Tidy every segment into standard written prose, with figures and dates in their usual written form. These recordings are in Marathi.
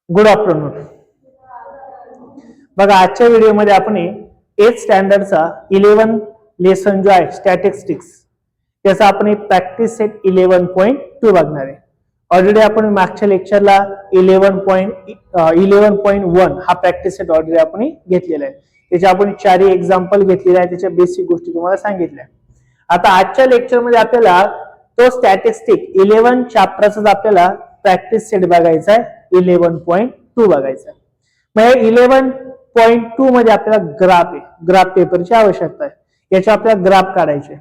Good afternoon. बघा, आजच्या व्हिडिओमध्ये आपण 8th स्टँडर्डचा 11 लेसन जो आहे स्टॅटिस्टिक्स त्याचा आपण प्रॅक्टिस सेट 11.2 बघणार आहे. ऑलरेडी आपण मागच्या लेक्चरला 11.1 हा प्रॅक्टिस सेट ऑलरेडी आपण घेतलेला आहे. त्याचे आपण 4 एक्झाम्पल घेतलेले आहे, त्याच्या बेसिक गोष्टी तुम्हाला सांगितल्या. आता आजच्या लेक्चरमध्ये आपल्याला तो स्टॅटिस्टिक 11 चॅप्टरचा आपल्याला प्रॅक्टिस सेट बघायचा आहे, 11.2 बघायचा आहे. मग 11.2 मध्ये आपल्याला ग्राफ पेपरची आवश्यकता आहे. याचे आपल्याला ग्राफ काढायचे.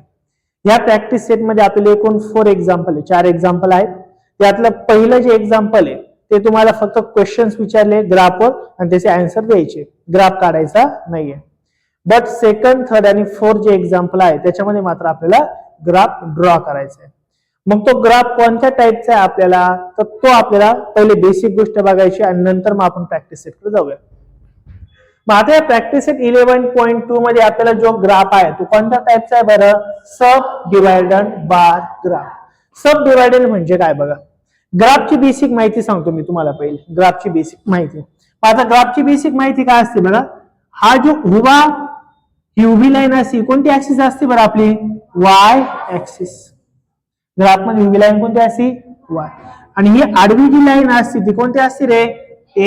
या प्रॅक्टिस सेट मध्ये आपल्याला एकूण 4 एक्झाम्पल आहे, 4 एक्झाम्पल आहेत. त्यातलं पहिलं जे एक्झाम्पल आहे ते तुम्हाला फक्त क्वेश्चन्स विचारले ग्राफवर आणि त्याचे आन्सर द्यायचे, ग्राफ काढायचा नाहीये. बट सेकंड, थर्ड आणि फोर्थ जे एक्झाम्पल आहे त्याच्यामध्ये मात्र आपल्याला ग्राफ ड्रॉ करायचा आहे. मग तो ग्राफ कोणत्या टाईपचा आहे आपल्याला, तर तो आपल्याला पहिले बेसिक गोष्ट बघायची आणि नंतर मग आपण प्रॅक्टिस सेटकडे जाऊया. मग आता या प्रॅक्टिस सेट 11.2 मध्ये आपल्याला जो ग्राफ आहे तो कोणत्या टाईपचा आहे बरं, सब डिवायडेड बार ग्राफ. सब डिवायडेड म्हणजे काय बघा, ग्राफची बेसिक माहिती सांगतो मी तुम्हाला पहिले. ग्राफची बेसिक माहिती, आता ग्राफची बेसिक माहिती काय असते बघा, हा जो ही उभी लाईन असते कोणती ऍक्सिस असते बरं आपली, वाय ऍक्सिस. ग्राफ मध्ये उभी लाईन कोणती असते, वाय. आणि ही आडवी जी लाईन असते ती कोणती असते रे,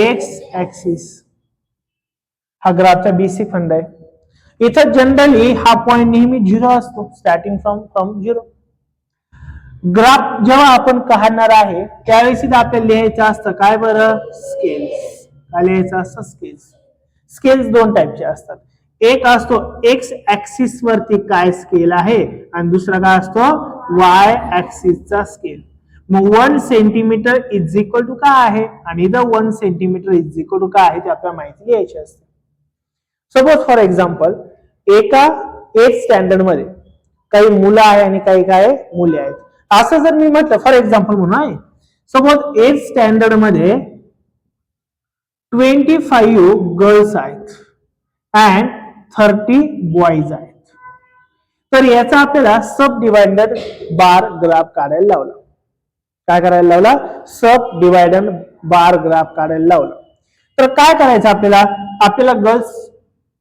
एक्स ऍक्सिस. हा ग्राफचा बेसिक फंड आहे. इथं जनरली हा पॉइंट नेहमी 0 असतो, स्टार्टिंग फ्रॉम 0. ग्राफ जेव्हा आपण काढणार आहे त्यावेळेस आपल्याला लिहायचं असतं काय बरं, स्केल्स. काय लिहायचं असतं, स्केल्स. स्केल्स 2 टाईपचे असतात. एक असतो एक्स ऍक्सिस वरती काय स्केल आहे आणि दुसरा काय असतो वाय ऍक्सिसचा स्केल. मग 1 सेंटीमीटर इज इक्वल टू काय आहे आणि इथं 1 सेंटीमीटर इज इक्वल टू काय आहे ते आपल्याला माहिती घ्यायची असते. सपोज फॉर एक्झाम्पल एका 8th स्टँडर्ड मध्ये काही मुलं आहे आणि काही काय मुले आहेत. असं जर मी म्हटलं फॉर एक्झाम्पल म्हणून आहे, सपोज 8th स्टँडर्ड मध्ये 25 गर्ल्स आहेत अँड 30 बॉईज आहेत. तर याचा आपल्याला सब डिवायडेड बार ग्राफ काढायला लावला. काय करायला लावला, सब डिवायडेड बार ग्राफ काढायला लावला. तर काय करायचं आपल्याला गर्ल्स,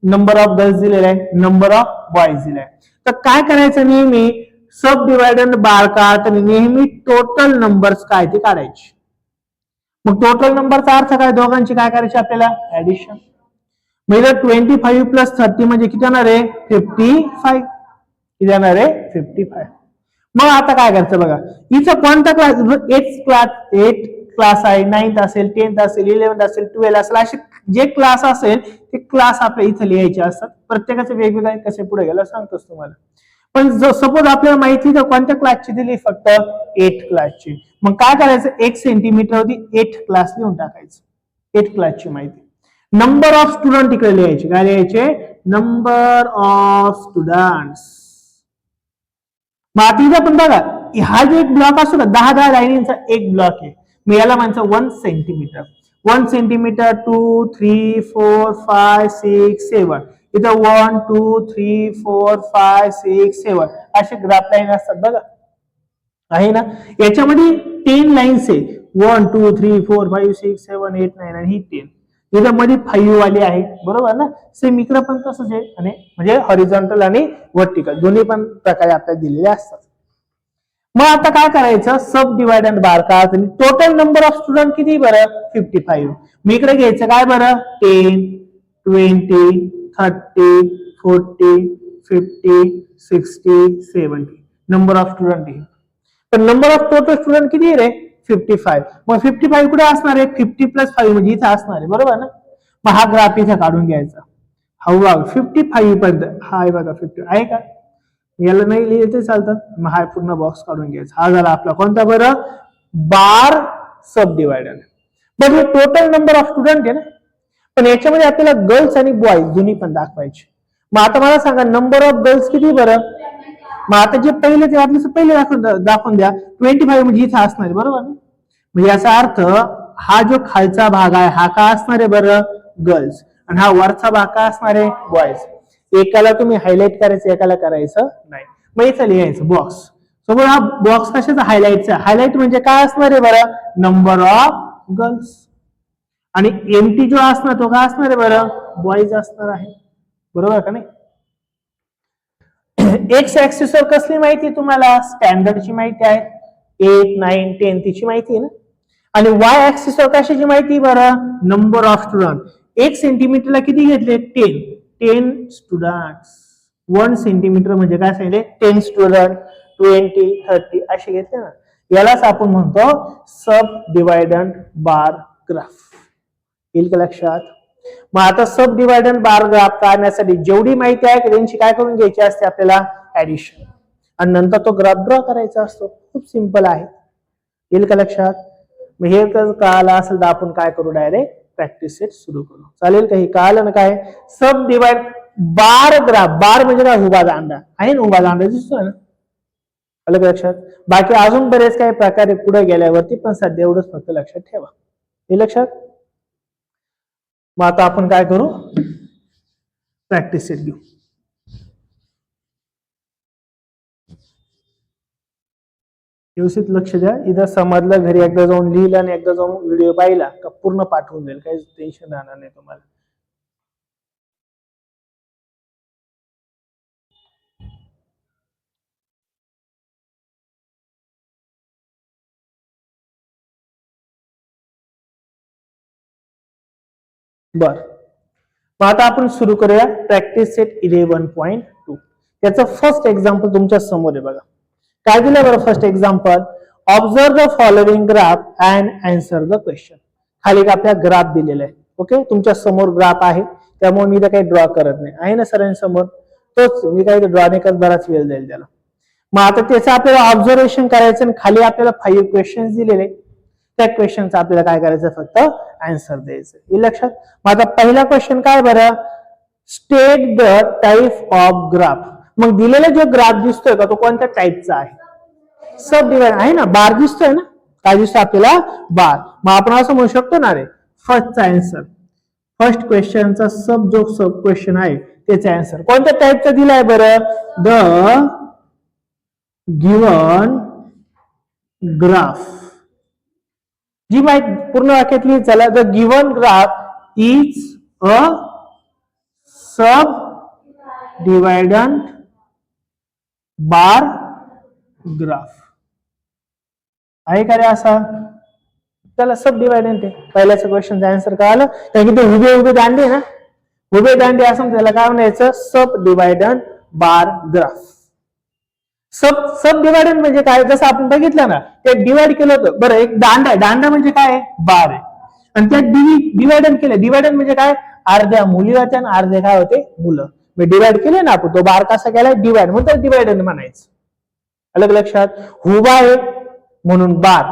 नंबर ऑफ गर्ल्स दिलेला आहे, नंबर ऑफ बॉईज दिलेला आहे. तर काय करायचं, नेहमी सब डिवायडेड बार काढताना नेहमी टोटल नंबर्स काय ते काढायचे. मग टोटल नंबरचा अर्थ काय, दोघांची काय करायची आपल्याला ऍडिशन. म्हणजे 25 प्लस 30 म्हणजे किती येणार आहे, 55. किती येणार आहे, 55. मग आता काय करायचं बघा, इथं कोणता क्लास, 8 क्लास आहे, 9th असेल, 10th असेल, 11th असेल, 12th असेल, असे जे क्लास असेल ते क्लास आपल्या इथे लिहायचे असतात. प्रत्येकाचे वेगवेगळे कसे पुढे गेला सांगतोच तुम्हाला. पण सपोज आपल्याला माहिती तर कोणत्या क्लासची दिली, फक्त 8 क्लासची. मग काय करायचं, 1 सेंटीमीटर होती 8 क्लास लिहून टाकायचं, 8 क्लासची माहिती. नंबर ऑफ स्टुडंट इकडे लिहायचे, काय लिहायचे, नंबर ऑफ स्टुडंट्स. मग आता इथं पण बघा, हा जो एक ब्लॉक असतो ना 10 लाईनींचा एक ब्लॉक आहे, मी याला म्हणतो 1 सेंटीमीटर. 1 सेंटीमीटर 2, 3, 4, 5, 6, 7. इथं 1, 2, 3, 4, 5, 6, 7 असे ग्राफ लाईन असतात बघा, आहे ना. याच्यामध्ये 10 लाईन्स आहे, 1, 2, 3, 4, 5, 6, 7, 8, 9 आणि ही 10. इथं मध्ये 5 वाली आहे, बरोबर ना. सेम इकडे पण तसंच आहे, आणि म्हणजे हॉरिझॉन्टल आणि व्हर्टिकल दोन्ही पण प्रकारे आपल्याला दिलेले असतात. मग आता काय करायचं, सब डिवायडेड बार का, टोटल नंबर ऑफ स्टुडंट किती बरं, 55. मी इकडे घ्यायचं काय बरं, 10, 20, 30, 40, 50, 60, 70 नंबर ऑफ स्टुडंट आहे. पण नंबर ऑफ टोटल स्टुडंट किती रे, 55. मग 55 कुठे असणार आहे, 50 प्लस 5 म्हणजे इथे असणार आहे, बरोबर ना. मग हा ग्राफ इथे काढून घ्यायचा. हा 55 पर्यंत हा आहे बघा, 50 आहे का, याला नाही लिहिलं चालतं. मग हा पूर्ण बॉक्स काढून घ्यायचा. हा झाला आपला कोणता बरं, बार सब डिवायडेड. बट हे टोटल नंबर ऑफ स्टुडंट आहे ना, पण याच्यामध्ये आपल्याला गर्ल्स आणि बॉईज दोन्ही पण दाखवायचे. मग आता मला सांगा, नंबर ऑफ गर्ल्स किती बरं. मग आता जे पहिले ते वाटलं पहिले दाखवून द्या, 25 म्हणजे इथं असणार आहे, बरोबर ना. म्हणजे याचा अर्थ हा जो खालचा भाग आहे हा काय असणार आहे बरं, गर्ल्स, आणि हा वरचा भाग काय असणार आहे, बॉईज. एकाला तुम्ही हायलाइट करायचं, एकाला करायचं नाही. मग इथं लिहायचं बॉक्स. समोर हा बॉक्स कशाचा, हायलाइटचा. हायलाइट म्हणजे काय असणार आहे बरं, नंबर ऑफ गर्ल्स. आणि एमटी जो असणार तो काय असणार आहे बरं, बॉईज असणार आहे, बरोबर का नाही. एक्स ऍक्सिसवर कसली माहिती तुम्हाला, स्टँडर्डची माहिती आहे, 8, 9, 10 तिची माहिती आहे ना. आणि वाय ऍक्सिसवर कशाची माहिती बरं, नंबर ऑफ स्टुडंट. 1 सेंटीमीटरला किती घेतले, 10 स्टुडंट. 1 सेंटीमीटर म्हणजे काय सांगितले, 10 स्टुडंट, 20, 30 असे घेतले ना. यालाच आपण म्हणतो सब डिवायडंट बार ग्राफ. येईल का लक्षात. मग आता सब डिवायडंट बार ग्राफ काढण्यासाठी जेवढी माहिती आहे त्यांची काय करून घ्यायची असते आपल्याला, ऍडिशन, आणि नंतर तो ग्राफ ड्रॉ करायचा असतो. खूप सिंपल आहे. येईल का लक्षात. मग हे जर कळालं असेल तर आपण काय करू, डायरेक्ट प्रॅक्टिस सेट सुरू करू. चालेल का. हे कळालं ना काय, सब डिवाइड बार ग्राफ. बार म्हणजे काय, उभा दांडा आहे ना, उभा दांडा दिसतोय ना, आलं का लक्षात. बाकी अजून बरेच काही प्रकारे पुढे गेल्यावरती, पण सध्या एवढंच फक्त लक्षात ठेवा. हे लक्षात. मग आता आपण काय करू, प्रॅक्टिस सेट घेऊ. व्यवस्थित लक्ष द्या. इथं समजलं, घरी एकदा जाऊन लिहिलं आणि एकदा जाऊन व्हिडिओ पाहिला का पूर्ण पाठवून जाईल, काही टेन्शन राहणार नाही तुम्हाला. बर, मग आता आपण सुरू करूया प्रॅक्टिस सेट 11.2. त्याचं फर्स्ट एक्झाम्पल तुमच्या समोर आहे बघा. काय दिलं बरं first example, observe the following graph and answer the question. खाली एक आपल्या ग्राफ दिलेला आहे. ओके, तुमच्या समोर ग्राफ आहे, त्यामुळे मी काही ड्रॉ करत नाही, आहे ना सरांसमोर, तोच मी काही ड्रॉ नाही करत, बराच वेळ जाईल त्याला. मग आता त्याचं आपल्याला ऑब्झर्वेशन करायचं आणि खाली आपल्याला 5 क्वेश्चन दिलेले, त्या क्वेश्चनचा आपल्याला काय करायचं, फक्त आन्सर द्यायचं. हे लक्षात. मग आता पहिला क्वेश्चन काय बरं, state the type of graph. मग दिलेला जो ग्राफ दिसतोय का तो कोणत्या टाइपचा आहे, सब डिवाइड आहे ना, बार दिसतोय ना, काय दिसतोय आपल्याला, बार. मग आपण असं म्हणू शकतो ना रे, फर्स्टचा आन्सर, फर्स्ट क्वेश्चनचा सब क्वेश्चन आहे त्याचा आन्सर कोणत्या टाइपचा दिलाय बरं, द गिवन ग्राफ. जी माहिती पूर्ण वाक्यातली, चला, the given graph is a sub डिवायडंट बार ग्राफ. आहे का रे असा, त्याला सब डिवायडंट आहे. पहिल्याच्या क्वेश्चनचा आन्सर कळालं, कारण की ते उभे उभे दांडे ना, उभे दांडे असं त्याला काय म्हणायचं, सब डिवायडंट बार ग्राफ. सब डिवायडंट म्हणजे काय, जसं आपण बघितलं ना, ते डिवाइड केलं होतं. बरं, एक दांडा आहे, दांडा म्हणजे काय, बार आहे, आणि त्यात डिवायडंट केलं. डिवायडंट म्हणजे काय, अर्ध्या मुली होत्या आणि अर्धे काय होते, मुलं. डिवाइड केले ना आपण, तो बार कसा केलाय, डिवाइड म्हणून डिवायडंट म्हणायचं. अलग लक्षात. उभा आहे म्हणून बार,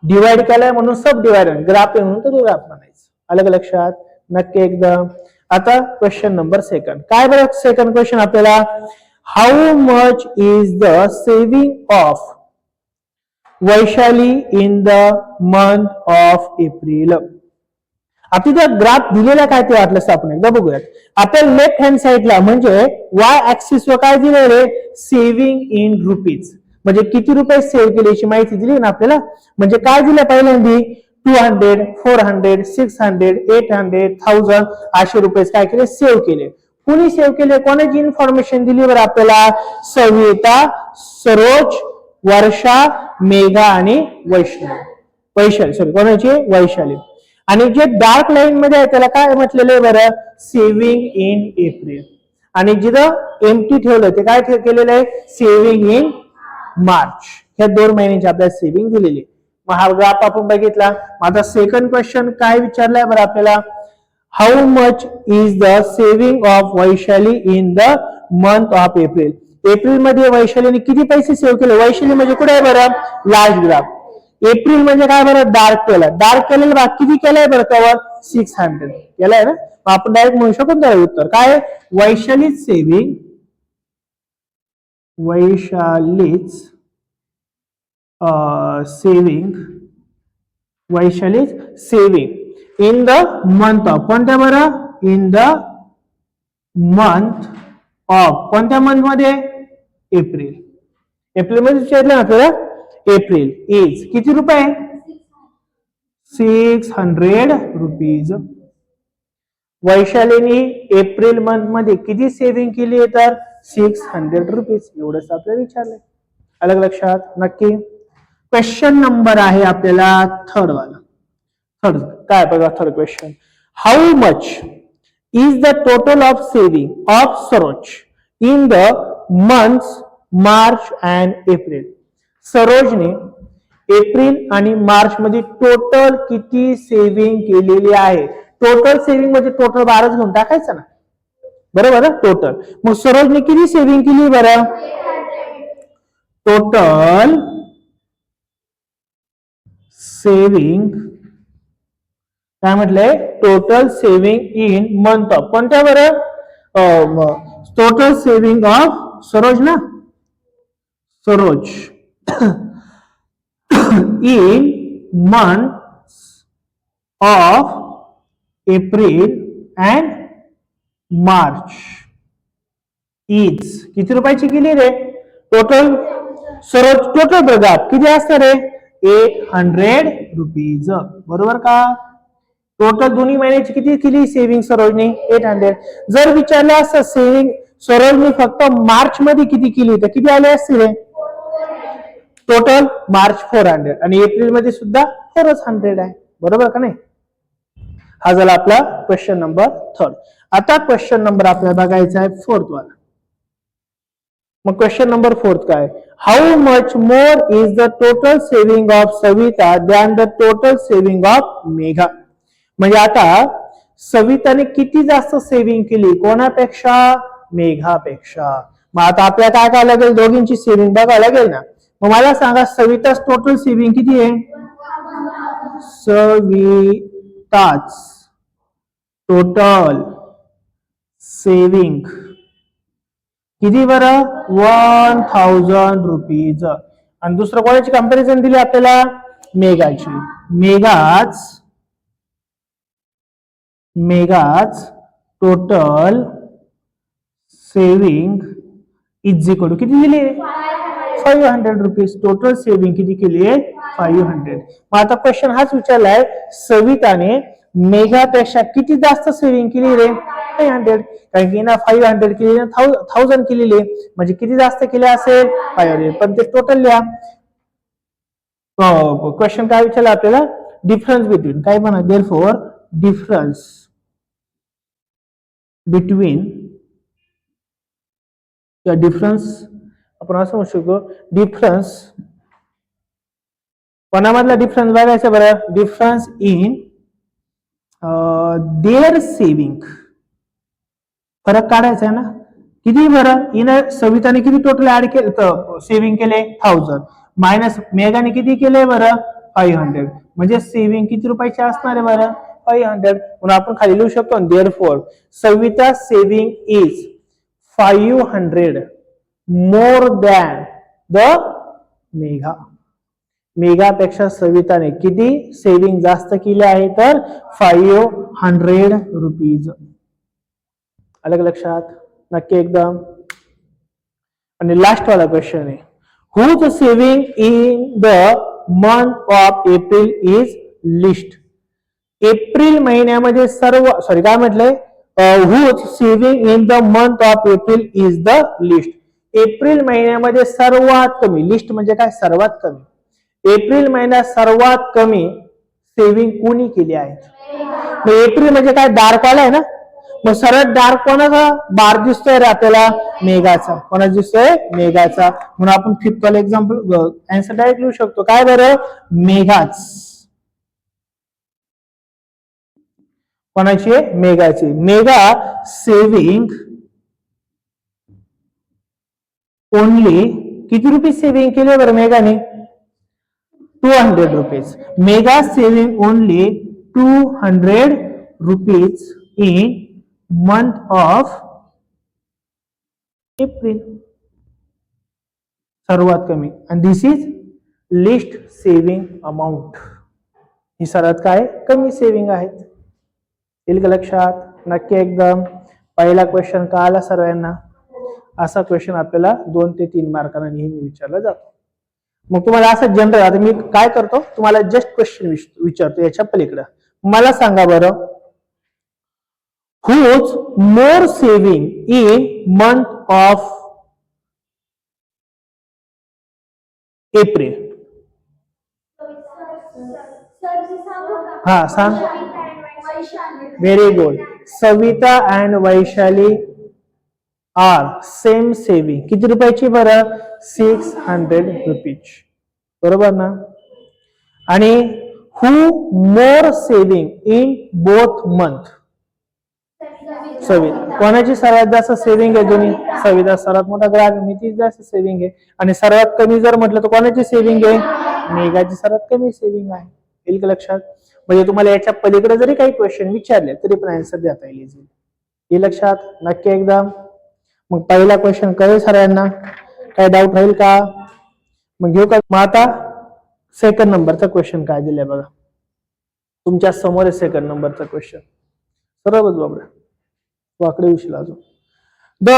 डिवाइड केलाय म्हणून सब डिवायडंट, ग्राफ आहे म्हणून तो ग्राफ म्हणायचं. अलग लक्षात. नक्की एकदम. आता क्वेश्चन नंबर सेकंड. काय बरं सेकंड क्वेश्चन आपल्याला, how much is the saving of Vaishali in the month of April. आपल्या ग्राफ दिलेला काय ते वाटलं आपण एकदा बघूयात. आपल्या लेफ्ट हँड साइडला म्हणजे वाय ऍक्सिस वर काय दिलेलं, सेव्हिंग इन रुपीज, म्हणजे किती रुपये सेव्ह केले याची माहिती दिली ना आपल्याला. म्हणजे काय दिलं पहिल्यांदा, 200, 400, 600, 800, 1000 असे रुपये काय केले, सेव्ह केले. कुणी सेव्ह केले, कोणाची इन्फॉर्मेशन दिली बरं आपल्याला, सविता, सरोज, वर्षा, मेघा आणि वैशाली, सॉरी कोणाची, वैशाली. आणि जे डार्क लाईन मध्ये आहे त्याला काय म्हटलेलं आहे बरं, सेव्हिंग इन एप्रिल. आणि जिथं एम्प्टी ठेवलं ते काय केलेलं आहे, सेव्हिंग इन मार्च. ह्या 2 महिन्यांची आपल्याला सेव्हिंग दिलेली. मग हा ग्राफ आपण बघितला. आता सेकंड क्वेश्चन काय विचारलाय बरं आपल्याला, how much is the saving of Vaishali in the month of April. एप्रिल मध्ये वैशालीने किती पैसे सेव्ह केले. वैशाली म्हणजे कुठे आहे बरं, लार्ज ग्राफ. एप्रिल म्हणजे काय बरं, डार्क केलं. डार्क केलेलं भाग किती केलाय बरं, कवर 600 केलाय ना. आपण डायरेक्ट म्हणू शकतो त्याला उत्तर काय, वैशालीच सेव्हिंग, वैशालीच saving in the month of, कोणत्या बरं, इन द मंथ ऑफ, कोणत्या मंथ मध्ये, एप्रिल. एप्रिल मध्ये विचारलं आपल्याला, एप्रिल इज किती रुपये, 600 रुपीज. वैशालीने एप्रिल मंथ मध्ये किती सेव्हिंग केली आहे तर 600 रुपीज. एवढंच आपल्याला विचारलंय. अलग लक्षात. नक्की. क्वेश्चन नंबर आहे आपल्याला थर्ड वाला. थर्ड काय बघा. Third question. How much is the total of saving of Saroj in the months March and April. सरोजने एप्रिल आणि मार्च मध्ये टोटल किती सेव्हिंग केलेली आहे. टोटल सेव्हिंग म्हणजे टोटल 12 घेऊन टाकायचं ना. बरोबर. टोटल. मग सरोजने किती सेव्हिंग केली बरं. टोटल सेव्हिंग काय म्हटलंय. Total saving in month of कोणत्या बरं. टोटल सेव्हिंग ऑफ सरोज ना. Saroj in months of April and March is किती रुपयाची केली रे. टोटल सरोज टोटल बघा किती असतं रे. 800 रुपीज. बरोबर का. टोटल दोन्ही महिन्याची किती केली सेव्हिंग सरोजने 800. जर विचारलं असतं सेव्हिंग सरोजने फक्त मार्च मध्ये किती केली तर किती आले असते रे. टोटल मार्च 400 आणि एप्रिल मध्ये सुद्धा 400 आहे. बरोबर का नाही. हा झाला आपला क्वेश्चन नंबर थर्ड. आता क्वेश्चन नंबर आपल्याला बघायचा आहे फोर्थ वाला. मग क्वेश्चन नंबर फोर्थ काय. How much more is the total saving of Savita than the total saving of Megha. म्हणजे आता सविताने किती जास्त सेव्हिंग केली कोणापेक्षा. मेघापेक्षा. मग आता आपल्याला काय काय लागेल दोघींची सेव्हिंग बघायला लागेल ना. मग मला सांगा सविताच टोटल सेव्हिंग किती आहे. सविताच टोटल सेव्हिंग किती बरं 1000 रुपीज. आणि दुसरं कोणाची कंपॅरिझन दिली आपल्याला मेघाची. मेघाच total saving is equal to किती दिली 500 रुपीज. टोटल सेव्हिंग किती केली आहे 500. मग आता क्वेश्चन हाच विचारलाय सविताने मेघापेक्षा किती जास्त सेव्हिंग केली रे 500. कारण की ना 500 केली 1000 केलेली म्हणजे किती जास्त केले असेल 500. पण ते टोटल लिहा. क्वेश्चन काय विचारला आपल्याला डिफरन्स बिटवीन काय म्हणा. देअरफॉर डिफरन्स बिटवीन डिफरन्स आपण असं म्हणू शकतो डिफरन्स कोणामधला डिफरन्स बघायचा बरं. Difference in their saving. फरक काढायचा आहे ना. किती बरं. इन सविताने किती टोटल ऍड केलं सेव्हिंग केले 1000 मायनस मेघाने किती केले बरं 500. म्हणजे सेव्हिंग किती रुपयाची असणार आहे बरं 500. म्हणून आपण खाली लिहू शकतो therefore Savita saving is 500 more than the Megha. मेघापेक्षा सविताने किती सेव्हिंग जास्त केले आहे तर 500 रुपीज. अलग लक्षात. नक्की एकदम. आणि लास्ट वाला क्वेश्चन आहे whose saving in the month of April is least. April महिन्यामध्ये सर्व काय म्हटलंय whose saving in the month of April is the least. April महिन्यामध्ये सर्वात कमी. लिस्ट म्हणजे काय सर्वात कमी. एप्रिल महिन्यात सर्वात कमी सेव्हिंग कोणी केली आहे. एप्रिल म्हणजे काय डार्क वाला आहे ना. मग सरळ डार्क कोणाचा बार दिसतोय रे आपल्याला मेघाचा. कोणाचा दिसतोय मेघाचा. म्हणून आपण फिफ्थ वाला एक्झाम्पल आन्सर डायरेक्ट लिहू शकतो काय बरं मेघाच. कोणाची मेघाची. मेघा सेव्हिंग ओनली किती रुपीज सेव्हिंग केले बरं मेघाने 200 rupees. Megha saving only 200 rupees in month of April. सर्वात कमी. आणि दिस इज लिस्ट सेव्हिंग अमाऊंट. ही सर्वात काय कमी सेव्हिंग आहेत. येईल का लक्षात. नक्की एकदम. पहिला क्वेश्चन का आला सर्वांना. असा क्वेश्चन आपल्याला 2 ते 3 मार्कांना नेहमी विचारला जातो. मग तुम्हाला असं जनरल, आता मी काय करतो तुम्हाला जस्ट क्वेश्चन विचारतो याच्या पलीकडे. मला सांगा बरं, whose more saving in month of April? हा सांग. Very good. Savita and Vaishali are same saving. किती रुपयाची बरं? 600 रुपीज. बरोबर ना? आणि who more saving in both month? Savita. कोणाची सर्वात जास्त सेविंग आहे? दोन्ही. सविता सर्वात मोठा ग्राहक, मीची जास्त सेविंग आहे. आणि सर्वात कमी जर म्हटलं तर कोणाची सेविंग आहे? मेघाची सर्वात कमी सेविंग आहे. येईल का लक्षात? म्हणजे तुम्हाला याच्या पलीकडे जरी काही क्वेश्चन विचारले तरी पण आन्सर देता येईल. हे लक्षात नक्की एकदम. मग पहिला क्वेश्चन कळेल सगळ्यांना? काय डाऊट राहील का? मग घेऊ का? मग आता सेकंड नंबरचा क्वेश्चन काय दिलाय बघा तुमच्या समोर. सेकंड नंबरचा क्वेश्चन बरोबर बाबा, वाकडे विषय अजून. The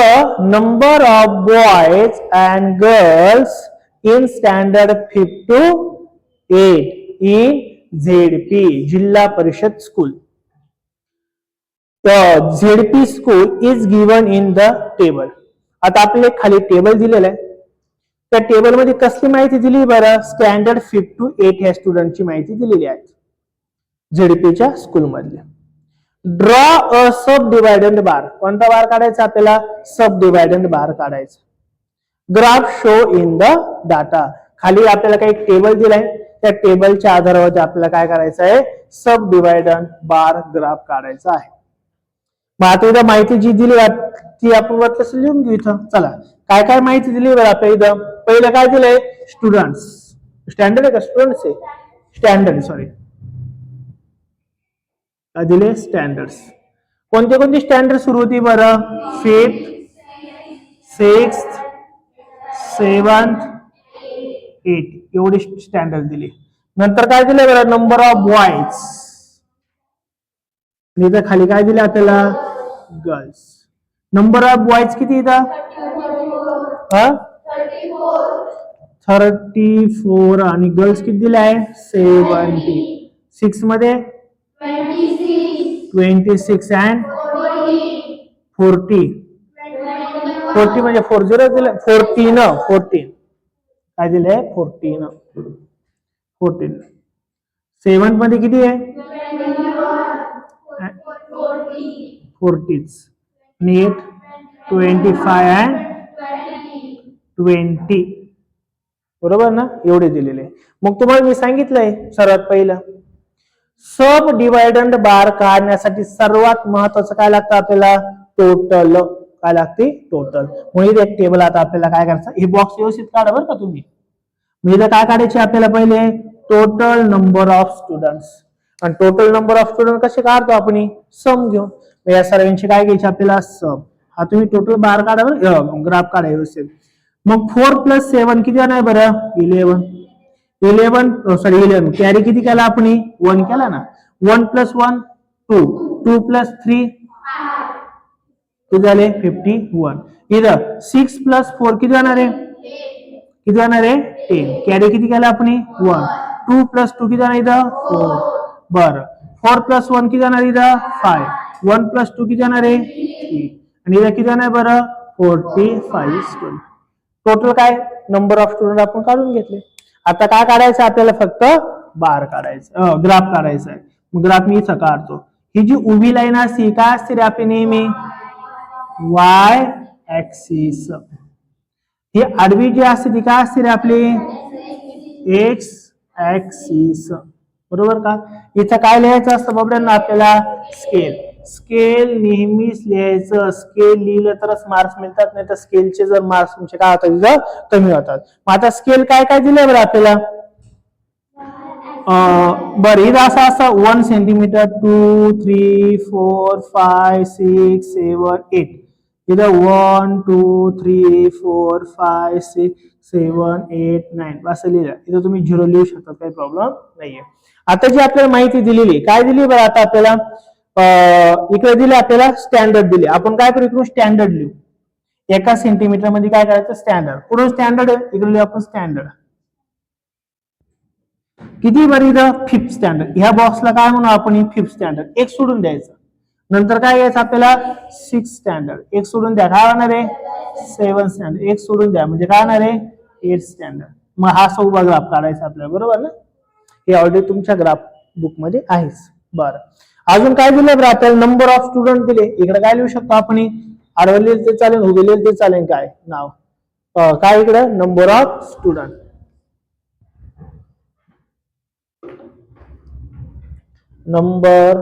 number of boys and girls in standard 5 to 8 in ZP जिल्हा परिषद school. ZP school is given in the table. आता आपल्याला खाली टेबल दिलेलं आहे. त्या टेबल मध्ये कसली माहिती दिली बरं? स्टँडर्ड 5 to 8 ह्या स्टुडंटची माहिती दिलेली आहे झेडपीच्या स्कूल मधली. ड्रॉ अ सब डिवायडेड बार. कोणता बार काढायचा आपल्याला? सब डिवायडेड बार काढायचा. Graph show in the data. खाली आपल्याला काही टेबल दिलाय, त्या टेबलच्या आधारावर आपल्याला काय करायचं आहे? सब डिवायडेड बार ग्राफ काढायचा आहे. मग आता इथं माहिती जी दिली ती आपण वर कसं लिहून घेऊ इथं. चला काय काय माहिती दिली बरं आपल्या इथं. पहिलं काय दिलंय? स्टुडंट्स. स्टँडर्ड आहे का? स्टुडंट्स आहे. स्टँडर्ड सॉरी काय दिले? स्टँडर्ड्स. कोणते कोणते स्टँडर्ड सुरू होती बरं? 5th, 6th, 7th, 8 एवढे स्टँडर्ड दिले. नंतर काय दिले बरं? Number of boys. इथं खाली काय दिले आपल्याला? गर्ल्स. नंबर ऑफ बॉयज किती इथं? 34 आणि गर्ल्स किती दिले आहे? 70. 6 मध्ये 26 अँड 40. 40 म्हणजे 40 दिले. 14 काय दिले? 14. 7 मध्ये किती आहे? 40. 8 25 अँड 20. बरोबर ना? एवढे दिलेले. मग तुम्हाला मी सांगितलंय सर्वात पहिलं सब डिवायडेड बार काढण्यासाठी सर्वात महत्वाचं काय लागतं आपल्याला? टोटल. काय लागते? टोटल. म्हणजे एक टेबल आता आपल्याला काय करायचं? हे बॉक्स व्यवस्थित काढा बरं का तुम्ही. म्हणजे काय काढायचे आपल्याला? पहिले टोटल नंबर ऑफ स्टुडंट्स. आणि टोटल नंबर ऑफ स्टुडंट कसे काढतो आपण? सम घेऊन. या सर्वांची काय घ्यायची आपल्याला? सम. हा तुम्ही टोटल बार काढा बरं, ग्राफ काढा व्यवस्थित. मग 4 + 7 किती येणार बरं? 11. 11 कॅरी किती केला आपण? 1 केला ना. 1 + 1 2. 2 + 3 किती झाले? 51. इथं 6 + 4 किती जाणार आहे? किती जाणार आहे? 10. कॅरी किती केला आपण? 1. 2 + 2 किती जाणार इथं? 4. बरं. 4 + 1 किती जाणार इथं? 5. 1 + 2 किती जाणार आहे? 3. आणि इथं किती जाणार बरं? 45 स्टुडंट. टोटल काय नंबर ऑफ स्टुडंट आपण काढून घेतले. आता काय काढायचं आपल्याला? फक्त बार काढायचं, ग्राफ काढायचा आहे. मग ग्राफ मी इथं काढतो. ही जी उभी लाईन असते काय असते रे आपली नेहमी? Y axis. ही आडवी जी असते ती काय असते रे आपली? X axis. बरोबर का? इथं काय लिहायचं असतं बाबड्यांना आपल्याला? स्केल. स्केल नेहमीच लिहायचं. स्केल लिहिलं तरच मार्क्स मिळतात, नाही तर स्केलचे जर मार्क्स तुमचे काय होतात? तिथं कमी होतात. मग आता स्केल काय काय दिलंय बरं आपल्याला? बरं इथं असं असं 1 सेंटीमीटर, 2 3 4 5 6 7 8. इथं 1 2 3 4 5 6 7 8 9 असं लिहिलं. इथं तुम्ही 0 लिहू शकता, काही प्रॉब्लेम नाहीये. आता जी आपल्याला माहिती दिलेली काय दिली बरं? आता आपल्याला इकडे दिले आपल्याला स्टँडर्ड दिले. आपण काय करू? इकडून स्टँडर्ड लिहू. 1 सेंटीमीटर मध्ये काय करायचं? स्टँडर्ड. कुठून स्टँडर्ड? इकडे लिहू आपण स्टँडर्ड. किती बरं इथं फिफ्थ स्टँडर्ड, ह्या बॉक्सला काय म्हणू आपण, फिफ्थ स्टँडर्ड, एक सोडून द्यायचं. नंतर काय घ्यायचं आपल्याला, सिक्स स्टँडर्ड, एक सोडून द्या, काय होणार आहे, सेवन स्टँडर्ड, एक सोडून द्या, म्हणजे काय होणार आहे, एट स्टँडर्ड. मग हा सोबा ग्राफ काढायचा आपल्याला, बरोबर ना. हे ऑलरेडी तुमच्या ग्राफ बुक मध्ये आहेच. बरं, अजून काय दिलं बरं आपल्याला, नंबर ऑफ स्टुडंट दिले. इकडे काय लिहू शकतो आपण, आडवं लिहिलं ते चालेल, उभे लिहिलं ते चालेल, काय नाव, काय इकडे, number of student. Number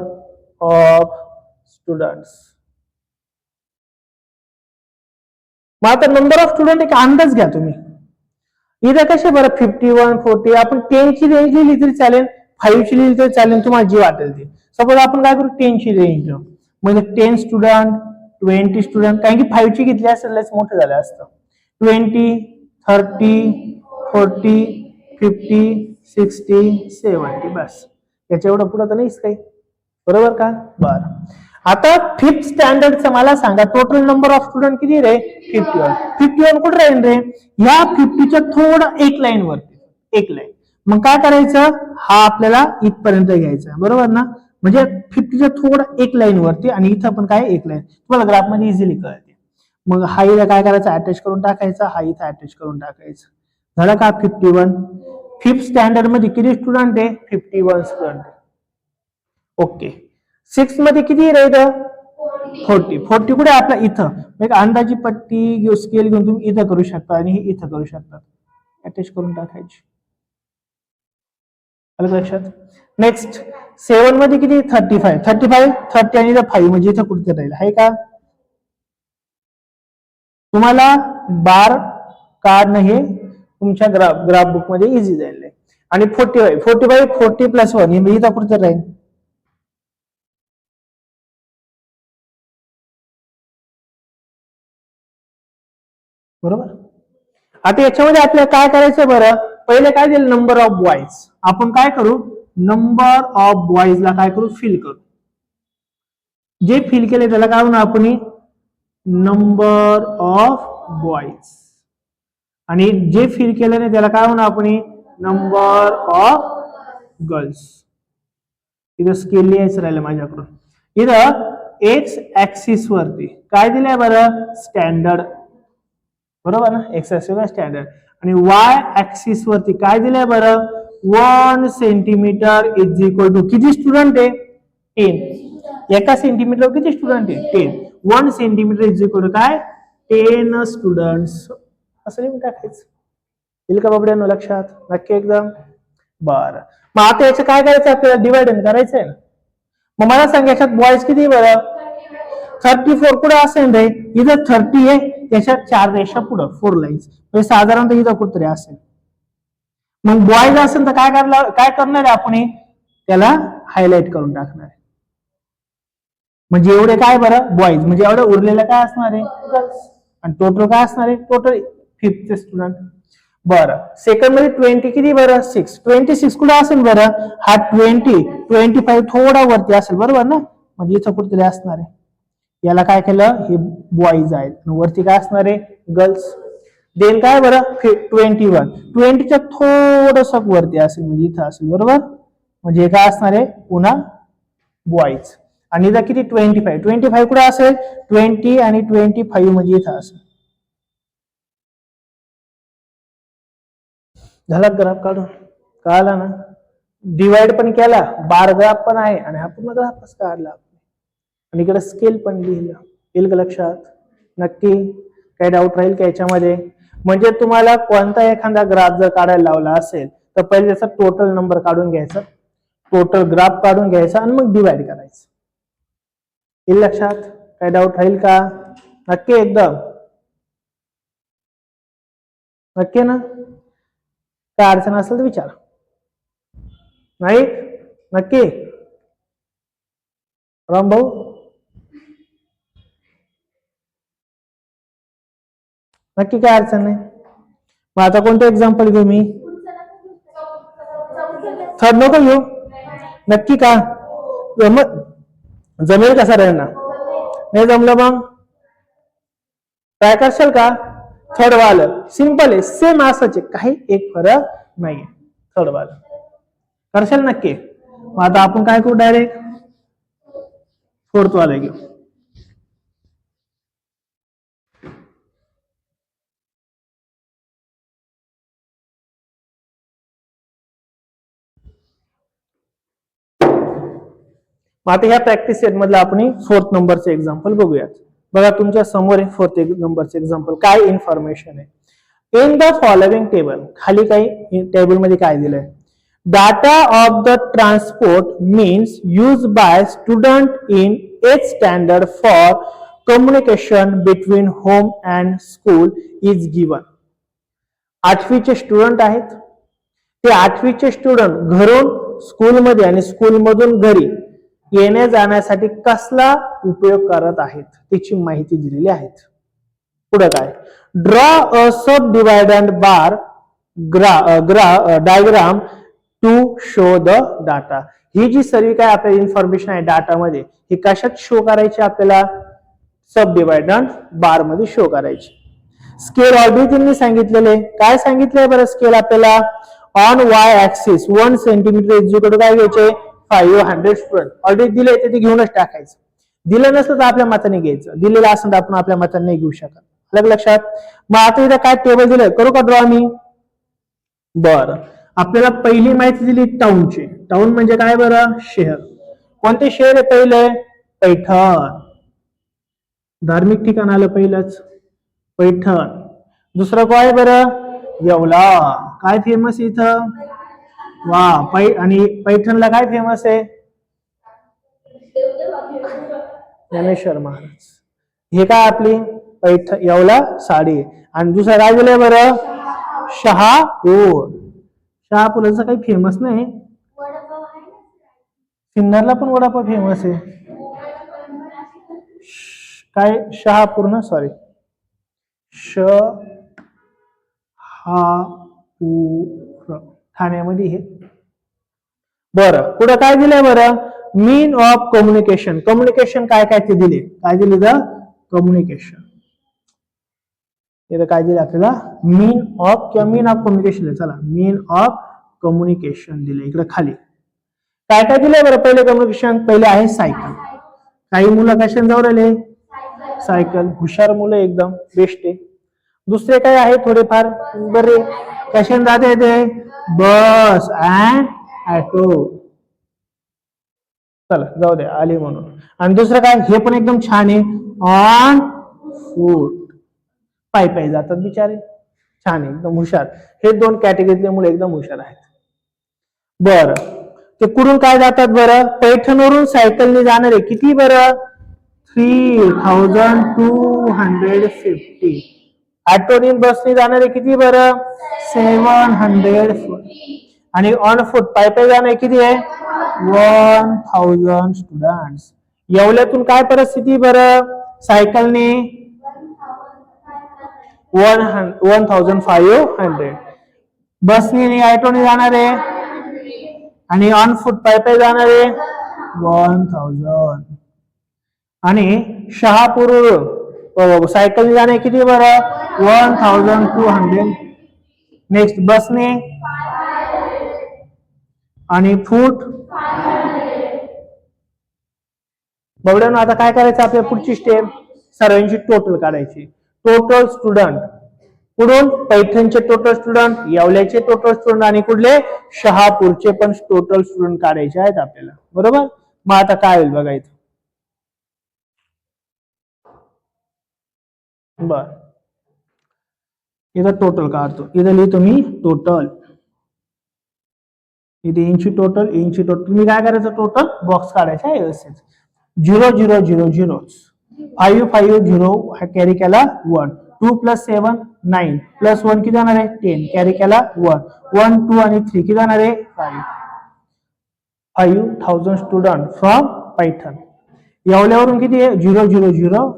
of students. मग आता नंबर ऑफ स्टुडंट एक अंदाज घ्या तुम्ही. इथं कसे बरं 51, 40, आपण 10 ची रेंज लिहिली तरी चालेल, 5 ची लिहिली तरी चालेल, तुम्हाला जी वाटेल ती. सपोज आपण काय करू, 10 ची रेंज घेऊ, म्हणजे 10 स्टुडंट, 20 स्टुडंट, कारण की 5 ची घेतली असेल मोठं झालं असतं. 20, 30, 40, 50, 60, 70, बस. याच्या एवढं पुढं तर नाहीच काही, बरोबर का. बरं, आता फिफ्थ स्टँडर्डचं मला सांगा, टोटल नंबर ऑफ स्टुडंट किती रे, 51. 51 कुठे राहील रे, ह्या 50च्या थोडं एक लाईन वरती, एक लाईन. मग काय करायचं, हा आपल्याला इथपर्यंत घ्यायचा, बरोबर ना. म्हणजे 50च्या थोडं एक लाईन वरती, आणि इथं पण काय एक लाईन, तुम्हाला ग्राफ मध्ये इझिली कळते. मग हा इथं काय करायचं, अटॅच करून टाकायचा, हा इथं अटॅच करून टाकायचं. झालं का, 51. फिफ्थ स्टँडर्ड मध्ये किती स्टुडंट आहे, 51 स्टुडंट. ओके. सिक्स मध्ये किती राहिलं, 40. 40 कुठे आपला इथं, एक अंदाजी पट्टी स्केल घेऊन तुम्ही इथं करू शकता, आणि इथं करू शकता, अटॅच करून टाकायची. आलं लक्षात. नेक्स्ट, 7 मध्ये किती, 35. 30 आणि 5 म्हणजे इथं कुठे राहील, आहे का. तुम्हाला बार काढणं हे तुमच्या ग्राफ बुक मध्ये इझी जाईल. आणि 45 40 प्लस 1 इथं कुठे राहील, बरोबर. आता याच्यामध्ये आपल्याला काय करायचं बरं, पहिले काय दिलं, नंबर ऑफ बॉईज. आपण काय करू, नंबर ऑफ बॉईज ला काय करू, फिल करू. जे फिल केले त्याला काय म्हणू आपण, नंबर ऑफ बॉईज. आणि जे फिल केलं नाही त्याला काय म्हणू आपण, नंबर ऑफ गर्ल्स. इथं स्केल लिहायचं राहिलं माझ्याकडून. इथं एक्स ऍक्सिस वरती काय दिलंय बरं, स्टँडर्ड, बरोबर ना, एक्स ऍक्सिस स्टँडर्ड. आणि वाय ऍक्सिस वरती काय दिलंय बरं, 1 सेंटीमीटर इज इक्वल टू किती स्टुडंट आहे, 10. एका सेंटीमीटर किती स्टुडंट आहे, 10. 1 सेंटीमीटर इज इक्वल टू काय, 10 स्टुडंट्स. असं लिहून टाकायचं. येईल का बाबड्यांनो लक्षात, नक्की एकदम. बरं, मग आता याचं काय करायचं आपल्याला, डिवायडन करायचं आहे ना. मग मला सांग, याच्यात बॉईज किती बरं, 34 कुठे असेल रे, इथं 30 आहे, त्याच्यात 4 रेषा पुढं, 4 लाईन्स, म्हणजे साधारणतः इथं कुठतरी असेल. मग बॉईज असेल तर काय करणार आहे आपण, त्याला हायलाइट करून टाकणार आहे. म्हणजे एवढे काय बरं, बॉईज, म्हणजे एवढे उरलेलं काय असणार आहे, गर्ल्स. आणि टोटल काय असणार आहे, टोटल फिफ्थ स्टुडंट. बरं, सेकंड मध्ये 20 किती बरं, 6. 26 कुठे असेल बरं, हा 25 थोडा वरती असेल, बरोबर ना. म्हणजे इथं कुठेतरी असणार आहे. याला काय केलं, हे बॉईज आहेत, वरती काय असणार आहे, गर्ल्स. देन काय बरं, 21. 20च्या थोडस वरती असेल, म्हणजे इथं असेल, बरोबर. म्हणजे काय असणार आहे, पुन्हा बॉईज. आणि इथं किती, 25 कुठे असेल, 20 आणि 25 म्हणजे इथं असेल. झाला ग्राफ काढून, कळाला ना. डिवाइड पण केला, बार ग्राफ पण आहे, आणि हा पूर्ण ग्राफच काढला. आणि इकडे स्केल पण लिहिलं. येईल का लक्षात, नक्की. काही डाऊट राहील का याच्यामध्ये. म्हणजे तुम्हाला कोणता एखादा ग्राफ जर काढायला लावला असेल तर पहिले त्याचा टोटल नंबर काढून घ्यायचा, टोटल ग्राफ काढून घ्यायचा, आणि मग डिवाइड करायचं. येईल लक्षात, काही डाऊट राहील का, नक्की एकदम, नक्की ना. काय अडचण असेल तर विचारा. नाही, नक्की राम भाऊ, नक्की काय अडचण नाही. मग आता कोणतं एक्झाम्पल घेऊ मी, थर्ड नको घेऊ, नक्की का, जमेल का सरांना, नाही जमलं मग काय करशाल का, थर्ड वालं सिंपल आहे, सेम असंच आहे, काही एक फरक नाहीये. थर्ड वालं करशाल नक्की. मग आता आपण काय करू डायरेक्ट फोर्थ वाला घेऊ. आता ह्या प्रॅक्टिस सेट मधलं आपण फोर्थ नंबरचे एक्झाम्पल बघूयात. बघा तुमच्या समोर आहे फोर्थ नंबरचे एक्झाम्पल. काय इन्फॉर्मेशन आहे. इन द फॉलोइंग टेबल, खाली काही टेबल मध्ये काय दिलंय. Data of the transport means use by student in 8th standard for communication between home and school is given. 8वीचे स्टुडंट आहेत. ते 8वीचे स्टुडंट घरून स्कूलमध्ये आणि स्कूलमधून घरी येण्या जाण्यासाठी कसला उपयोग करत आहेत त्याची माहिती दिलेली आहे. पुढे काय. Draw a sub divided bar diagram to show the data. ही जी सर्व काय आपल्याला इन्फॉर्मेशन आहे डाटामध्ये ही कशात शो करायची आपल्याला. सब डिवायडेड बार मध्ये शो करायची. स्केल ऑलरेडी त्यांनी सांगितलेले. काय सांगितलंय बरं स्केल आपल्याला. On Y axis 1 centimetre is equal to काय घ्यायचे 500 स्टुडंट. ऑलरेडी दिले ते घेऊनच टाकायचं. दिलं नसतं तर आपल्या मताने घ्यायचं. दिलेलं असेल तर आपण आपल्या मताने नाही घेऊ शकत. अलग लक्षात. मग आता इथं काय टेबल दिलंय करू का ड्रॉ मी. बर आपल्याला पहिली माहिती दिली टाउनची. टाउन म्हणजे काय बरं शहर. कोणते शहर आहे पहिले पैठण. धार्मिक ठिकाण आलं पहिलंच पैठण. दुसरं काय बरं येवला. काय फेमस इथं वा आणि पैठणला काय फेमस आहे ज्ञानेश्वर महाराज. हे काय आपली पैठण येवला साडी. आणि दुसरं काय दिलंय बरं शहापूर. शहापूरचं काही फेमस नाही. सिन्नरला पण वडापाव फेमस आहे. काय शहापूर ना सॉरी शहापूर ठाण्यामध्ये हे. बरं पुढे काय दिलंय बरं मीन ऑफ कम्युनिकेशन. कम्युनिकेशन काय काय ते दिले. काय दिले द कम्युनिकेशन. इथं काय दिलं आपल्याला मीन ऑफ किंवा मीन ऑफ कम्युनिकेशन. चला मीन ऑफ कम्युनिकेशन दिले. इकडे खाली काय काय दिलंय बरं. पहिले कम्युनिकेशन पहिले आहे सायकल. काही मुलं कशाने जाऊ राहिले सायकल. हुशार मुलं एकदम बेस्ट आहे. दुसरे काय आहे थोडेफार बरे कशाने जाते ते बस अँड ऑटो. चला जाऊ दे आली म्हणून. आणि दुसरं काय हे पण एकदम छान आहे ऑन फूट. पायी पायी जातात बिचारे. छान आहे एकदम हुशार. हे दोन कॅटेगरीतले मुलं एकदम हुशार आहेत. बर ते कुठून काय जातात बरं पैठणवरून सायकलने जाणारे किती बरं 3250. ऑटोनी बसने जाणारे किती बरं 700. आणि ऑन फूट पायी पायी जाणारे किती आहे 1000 स्टुडंट्स. येवल्यातून काय परिस्थिती बरं सायकलने 1500. बसने ऑटोने जाणारे आणि ऑन फूट पायी पायी जाणारे 1000. आणि शहापूर सायकलने जाणे किती बरं 1200. नेक्स्ट बसने आणि फूट. बघूया आता काय करायचं आपल्या पुढची स्टेप सर्वांची टोटल काढायची. टोटल स्टुडंट कुठून पैठणचे टोटल स्टुडंट येवल्याचे टोटल स्टुडंट आणि कुठले शहापूरचे पण टोटल स्टुडंट काढायचे आहेत आपल्याला. बरोबर. मग आता काय होईल बघा इथं. बर इथं टोटल काढतो. इथं लिहितो मी टोटल. इथे इंची टोटल इंची टोटल. तुम्ही काय करायचं टोटल बॉक्स काढायचा आहे व्यवस्थित. 0 0 0 0 5 5 0 कॅरी केला 1. 2 + 7 9 + 1 किती जाणार आहे 10 कॅरी केला 1. 1 2 आणि 3 किती जाणार आहे 5. 5000 स्टुडंट फ्रॉम पैठण. येवल्यावरून किती आहे 0 0 0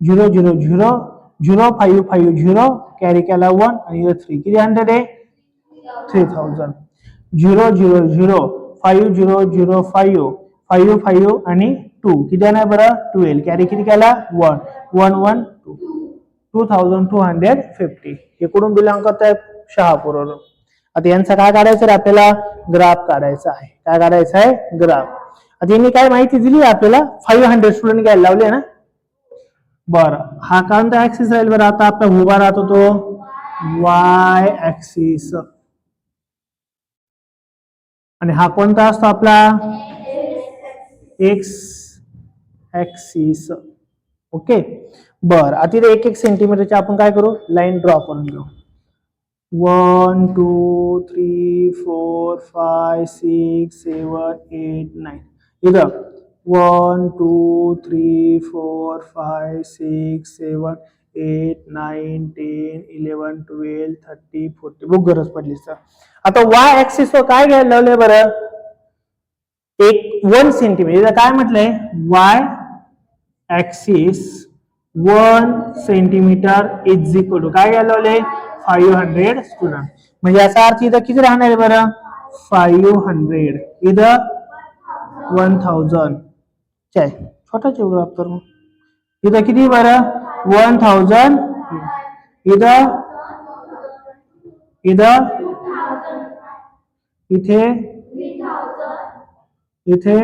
0 0 0 0 5 5 0 कॅरी केला 1 आणि 3 किती 100 आहे 3000. 0 0 0 5 0 0 5 5 5 आणि 2 किती आहे बरं 12 कॅरी किती केला 1 1 1 2 2250. हे कुठून बिलॉंग करतायत शहापूरवरून. आता यांचा काय काढायचं रे आपल्याला, ग्राफ काढायचा आहे. काय काढायचा आहे, ग्राफ. आता यांनी काय माहिती दिली आपल्याला, 500 स्टुडंट घ्यायला लावले ना. बरं, हा कोणता ऍक्सिस राहील बरं, आता आपला उभा राहतो तो वाय ऍक्सिस, आणि हा कोणता असतो आपला, एक्स ऍक्सिस. ओके. बर, आता 1-1 सेंटीमीटरची आपण काय करू, लाईन ड्रॉ करून घेऊ. 1 2 3 4 5 6 7 8 9. इथं 1 2 3 4 5 6 7 8 9 10 11 12 13 14. बुक गरज पडली सर. आता वाय ऍक्सिस वर काय घ्यायला लावलंय बरं, 1 सेंटीमीटर. काय म्हटलंय, Y axis 1 centimetre is equal to काय घ्यायला लावले, 500 स्टुडंट. म्हणजे याचा अर्थ इथं किती राहणार आहे बरं, 500. इथं 1000. काय छोटा ग्राफ तर मग इथं किती बरं, 1000. इथं इथे इथे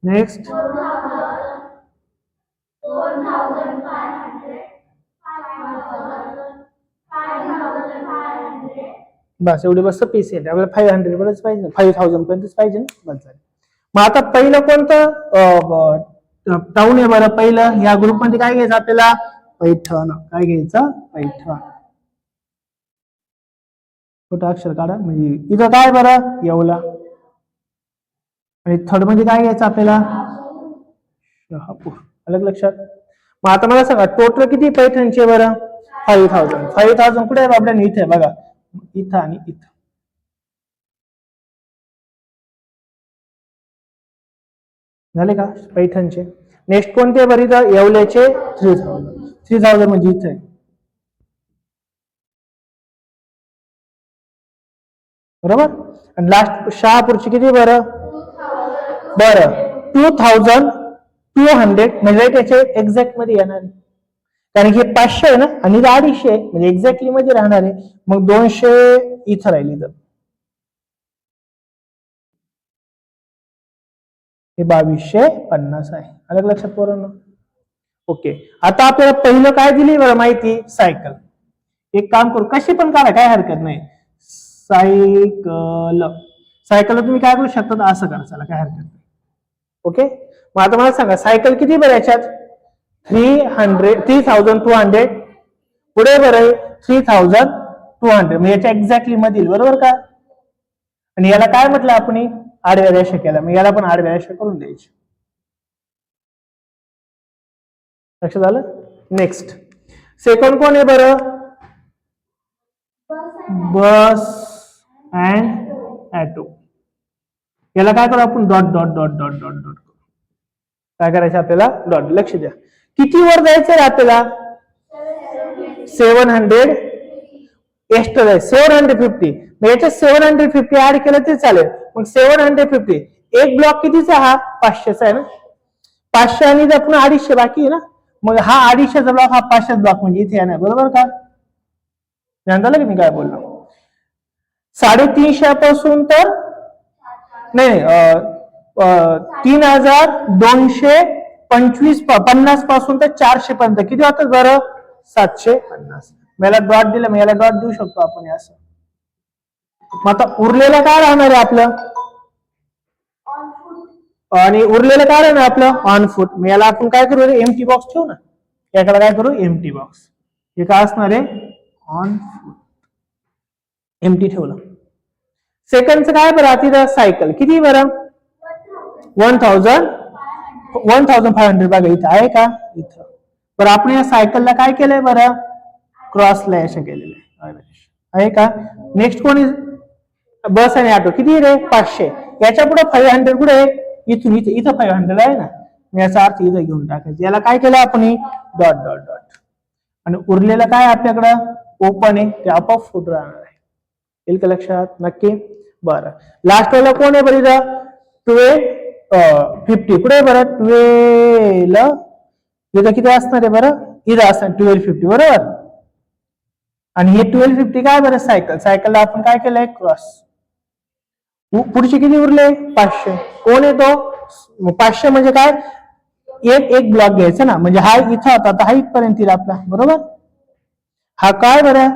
नेक्स्ट 4500. बस एवढी बस पीस आहे. आपल्याला 500 पर्यंत पाहिजे, 5000 पर्यंतच पाहिजे ना. बस झालं. मग आता पहिलं कोणतं टाऊन आहे बरं, पहिलं या ग्रुप मध्ये काय घ्यायचं आपल्याला, पैठण. काय घ्यायचं, पैठण. छोटं अक्षर काढा, म्हणजे इथं काय बरं, येवला. आणि थर्ड मध्ये काय घ्यायचं आपल्याला, शहापूर. अलग लक्षात. मग आता मला सांगा टोटल किती पैठणचे बरं, 5000. 5000 कुठे आहे आपल्याला, इथे बघा, इथं आणि इथं. झाले का पैठणचे. नेक्स्ट कोणते बरं, इथं येवल्याचे 3000. 3000 म्हणजे इथे. बरोबर. आणि लास्ट शहापूरची किती बरं, बरं 2200. म्हणजे त्याचे एक्झॅक्ट मध्ये येणार आहे, कारण की 500 आहे ना, आणि 250 म्हणजे एक्झॅक्टली मध्ये राहणार आहे. मग 200 इथं राहिली तर हे 2250 आहे. अलग लक्षात पोरांनो. ओके. आता आपल्याला पहिलं काय दिली बरं माहिती, सायकल. एक काम करू, कशी पण काढा, काय हरकत नाही. सायकल. सायकलला तुम्ही काय करू शकता, असं करा, चला काय हरकत नाही. ओके. मग आता मला सांगा सायकल किती बरं याच्यात, 3200. पुढे बरं 3200, म्हणजे याच्या एक्झॅक्टली मधील, बरोबर का. आणि याला काय म्हटलं आपण, आडव्या रेषा केला, मग याला पण आडव्या रेषा करून द्यायची. लक्षात आलं. नेक्स्ट सेकंड कोण आहे बरं, बस अँड ऑटो. याला काय करू आपण, dot dot dot dot dot dot. काय करायचं आपल्याला, डॉट. लक्ष द्या, किती वर जायचं रे आपल्याला, 700. एक्स्ट्रा जायचं 750. मग याच्यात 750 ऍड केलं तरी चालेल. मग 750, एक ब्लॉक कितीचा, हा 500चा आहे ना. 500 आणि आपण 250 बाकी आहे ना. मग हा 250चा ब्लॉक, हा 500 ब्लॉक, म्हणजे इथे येणार, बरोबर का. जाणता की मी काय बोललो. 350 पासून तर नाही, 3250 पासून तर 400 पर्यंत किती होतात बरं, 750. मला डॉट दिलं, मी याला डॉट देऊ शकतो आपण असं. मग आता उरलेलं काय राहणार आहे आपलं, आणि उरलेलं काय राहणार आपलं, ऑन फूट. मग याला आपण काय करू, एम्प्टी बॉक्स ठेवू ना. याकडे काय करू, एम्प्टी बॉक्स. हे काय असणार आहे, ऑन फूट. एम्प्टी ठेवलं. सेकंडचं काय बरं, तिथं सायकल किती बरं, 1500. बघा इथं आहे का, इथं. बरं आपण या सायकलला काय केलंय बरं, क्रॉस ला अशा केलेलं आहे का. नेक्स्ट कोणी, बस आणि ऑटो किती रे, 500. याच्या पुढे 500 कुठे आहे, इथून इथे, इथं 500 आहे ना. याचा अर्थ इथं घेऊन टाकायचं. याला काय केलं आपण, डॉट डॉट डॉट. आणि उरलेलं काय आपल्याकडं, ओपन आहे, ते आपोआप फुट राहणार आहे. येईल का लक्षात, नक्की. बरं लास्ट वाला कोण आहे बरं, इथं 1250. कुठे बरं, 12 इथं किती असणार आहे बरं, इथं असणार 1250, बरोबर. आणि हे 1250 काय बरं सायकल, सायकलला आपण काय केलंय क्रॉस. पुढचे किती उरले 500. कोण येतो 500 म्हणजे काय एक ब्लॉक घ्यायचा ना, म्हणजे हा इथं होता तर हा इथपर्यंत येईल आपला, बरोबर. हा काय बरं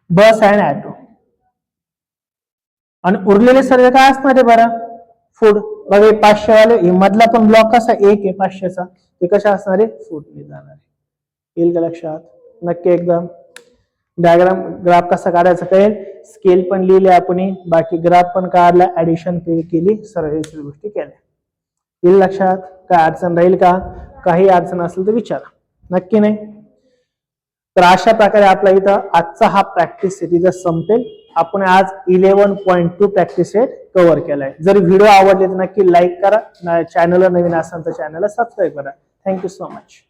बस अँड ऑटो. आणि उरलेले सर्व काय असणार आहे बरं फूड. बघा 500 वाले मधला पण ब्लॉक कसा एक आहे 500चा, ते कशा असणार आहे फूडने जाणार आहे. येईल का लक्षात नक्की एकदम. डायग्राम ग्राफ कसा काढायचा कळेल. स्केल पण लिहिले आपण, बाकी ग्राफ पण काढला, ऍडिशन केली, सर्व गोष्टी केल्या. येईल लक्षात. काय अडचण राहील का, काही अडचण असेल तर विचारा. नक्की नाही. तर अशा प्रकारे आपला इथं आजचा हा प्रॅक्टिस सेट इथं संपेल. आपण आज 11.2 प्रॅक्टिस सेट कव्हर केलाय. जर व्हिडिओ आवडले तर नक्की लाईक करा. चॅनलला नवीन असाल तर चॅनलला सबस्क्राईब करा. Thank you so much.